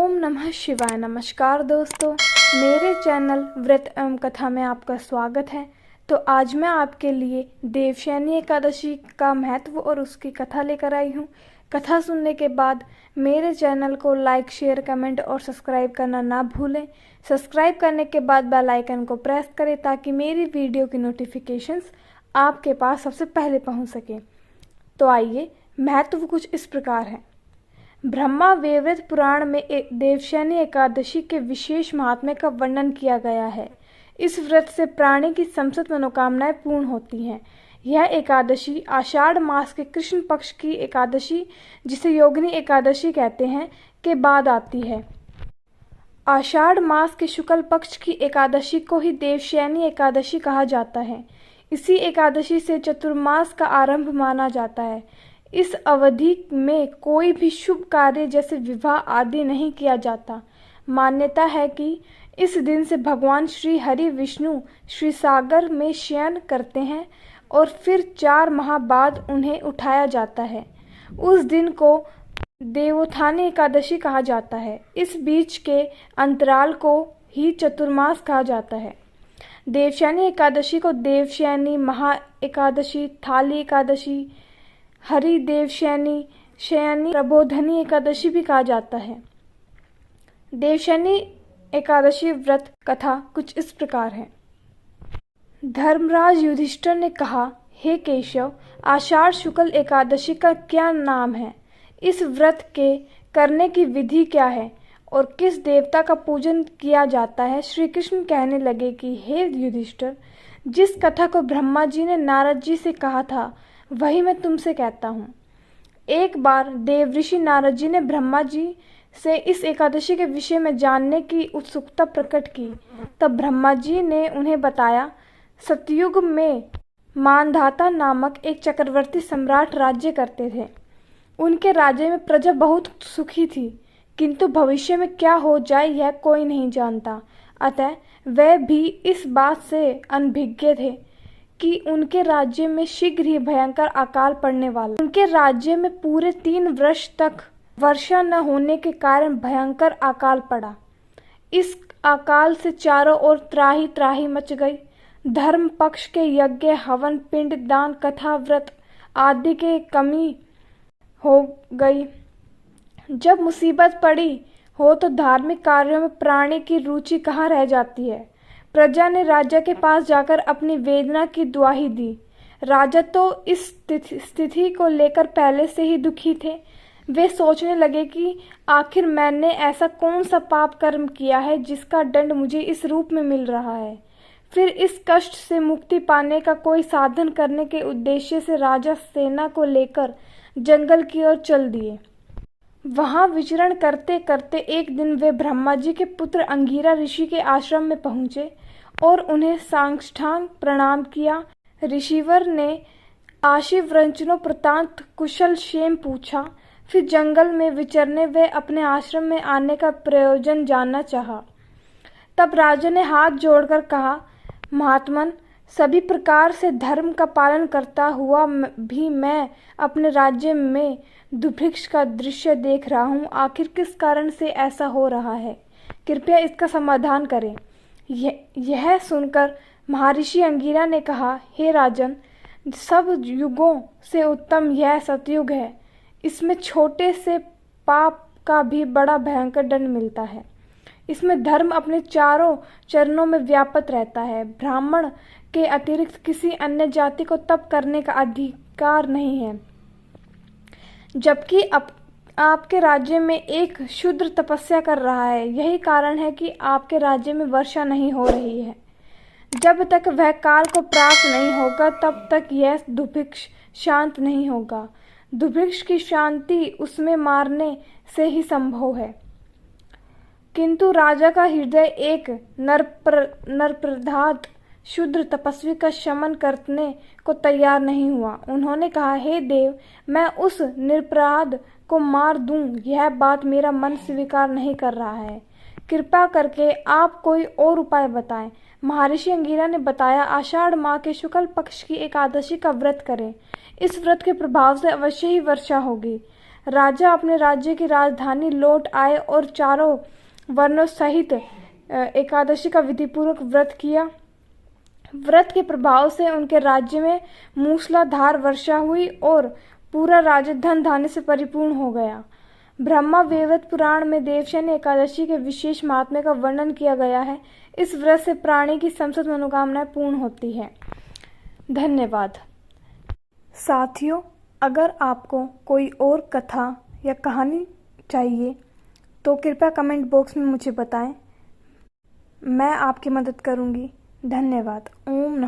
ओम नमः शिवाय। नमस्कार दोस्तों, मेरे चैनल व्रत एवं कथा में आपका स्वागत है। तो आज मैं आपके लिए देवशयनी एकादशी का महत्व और उसकी कथा लेकर आई हूँ। कथा सुनने के बाद मेरे चैनल को लाइक, शेयर, कमेंट और सब्सक्राइब करना ना भूलें। सब्सक्राइब करने के बाद बेल आइकन को प्रेस करें ताकि मेरी वीडियो की नोटिफिकेशंस आपके पास सबसे पहले पहुँच सकें। तो आइए, महत्व कुछ इस प्रकार है। ब्रह्मा वैवर्त पुराण में देवशयनी एकादशी के विशेष महात्म्य का वर्णन किया गया है। इस व्रत से प्राणी की समस्त मनोकामनाएं पूर्ण होती हैं। यह एकादशी आषाढ़ मास के कृष्ण पक्ष की एकादशी, जिसे योगिनी एकादशी कहते हैं, के बाद आती है। आषाढ़ मास के शुक्ल पक्ष की एकादशी को ही देवशयनी एकादशी कहा जाता है। इसी एकादशी से चतुर्मास का आरंभ माना जाता है। इस अवधि में कोई भी शुभ कार्य जैसे विवाह आदि नहीं किया जाता। मान्यता है कि इस दिन से भगवान श्री हरि विष्णु श्री सागर में शयन करते हैं और फिर 4 माह बाद उन्हें उठाया जाता है। उस दिन को देवोत्थानी एकादशी कहा जाता है। इस बीच के अंतराल को ही चतुर्मास कहा जाता है। देवशयनी एकादशी को देवशयनी, महा एकादशी, थाली एकादशी, हरि देवशयनी, शयनी, प्रबोधनी एकादशी भी कहा जाता है। देवशयनी एकादशी व्रत कथा कुछ इस प्रकार है। धर्मराज युधिष्ठिर ने कहा, हे केशव, आषाढ़ शुक्ल एकादशी का क्या नाम है? इस व्रत के करने की विधि क्या है और किस देवता का पूजन किया जाता है? श्री कृष्ण कहने लगे कि हे युधिष्ठिर, जिस कथा को ब्रह्मा जी ने नारद जी से कहा था वही मैं तुमसे कहता हूँ। एक बार देवऋषि नारद जी ने ब्रह्मा जी से इस एकादशी के विषय में जानने की उत्सुकता प्रकट की। तब ब्रह्मा जी ने उन्हें बताया, सतयुग में मानधाता नामक एक चक्रवर्ती सम्राट राज्य करते थे। उनके राज्य में प्रजा बहुत सुखी थी, किंतु भविष्य में क्या हो जाए यह कोई नहीं जानता। अतः वे भी इस बात से अनभिज्ञ थे कि उनके राज्य में शीघ्र ही भयंकर अकाल पड़ने वाला। उनके राज्य में पूरे 3 वर्ष तक वर्षा न होने के कारण भयंकर अकाल पड़ा। इस अकाल से चारों ओर त्राही त्राही मच गई। धर्म पक्ष के यज्ञ, हवन, पिंड दान, कथा, व्रत आदि के कमी हो गई। जब मुसीबत पड़ी हो तो धार्मिक कार्यों में प्राणी की रुचि कहाँ रह जाती है। प्रजा ने राजा के पास जाकर अपनी वेदना की दुहाई दी। राजा तो इस स्थिति को लेकर पहले से ही दुखी थे। वे सोचने लगे कि आखिर मैंने ऐसा कौन सा पाप कर्म किया है जिसका दंड मुझे इस रूप में मिल रहा है। फिर इस कष्ट से मुक्ति पाने का कोई साधन करने के उद्देश्य से राजा सेना को लेकर जंगल की ओर चल दिए। वहां विचरण करते करते एक दिन वे ब्रह्मा जी के पुत्र अंगिरा ऋषि के आश्रम में पहुंचे और उन्हें साष्टांग प्रणाम किया। ऋषिवर ने आशीर्वचनों प्रतांत कुशल क्षेम पूछा। फिर जंगल में विचरने वे अपने आश्रम में आने का प्रयोजन जानना चाहा। तब राजा ने हाथ जोड़कर कहा, महात्मन, सभी प्रकार से धर्म का पालन करता हुआ भी मैं अपने राज्य में दुर्भिक्ष का दृश्य देख रहा हूँ। आखिर किस कारण से ऐसा हो रहा है? कृपया इसका समाधान करें। यह सुनकर महर्षि अंगिरा ने कहा, हे राजन, सब युगों से उत्तम यह सतयुग है। इसमें छोटे से पाप का भी बड़ा भयंकर दंड मिलता है। इसमें धर्म अपने चारों चरणों में व्याप्त रहता है। ब्राह्मण के अतिरिक्त किसी अन्य जाति को तप करने का अधिकार नहीं है। जबकि आपके राज्य में एक शूद्र तपस्या कर रहा है। यही कारण है कि आपके राज्य में वर्षा नहीं हो रही है। जब तक वह काल को प्राप्त नहीं होगा तब तक यह दुर्भिक्ष शांत नहीं होगा। दुर्भिक्ष की शांति उसमें मारने से ही संभव है। किंतु राजा का हृदय एक नरप्रधात शूद्र तपस्वी का शमन करने को तैयार नहीं हुआ। उन्होंने कहा, हे देव, मैं उस निरपराध को मार दूं, यह बात मेरा मन स्वीकार नहीं कर रहा है। कृपा करके आप कोई और उपाय बताएं। महर्षि अंगिरा ने बताया, आषाढ़ माह के शुक्ल पक्ष की एकादशी का व्रत करें। इस व्रत के प्रभाव से अवश्य ही वर्षा होगी। राजा अपने राज्य की राजधानी लौट आए और चारों वर्णों सहित एकादशी का विधिपूर्वक व्रत किया। व्रत के प्रभाव से उनके राज्य में मूसलाधार वर्षा हुई और पूरा राज्य धन धान्य से परिपूर्ण हो गया। ब्रह्मा वैवर्त पुराण में देवशयनी एकादशी के विशेष महात्म्य का वर्णन किया गया है। इस व्रत से प्राणी की समस्त मनोकामनाएं पूर्ण होती है। धन्यवाद। साथियों, अगर आपको कोई और कथा या कहानी चाहिए तो कृपया कमेंट बॉक्स में मुझे बताएं। मैं आपकी मदद करूंगी। धन्यवाद। ओम नमः।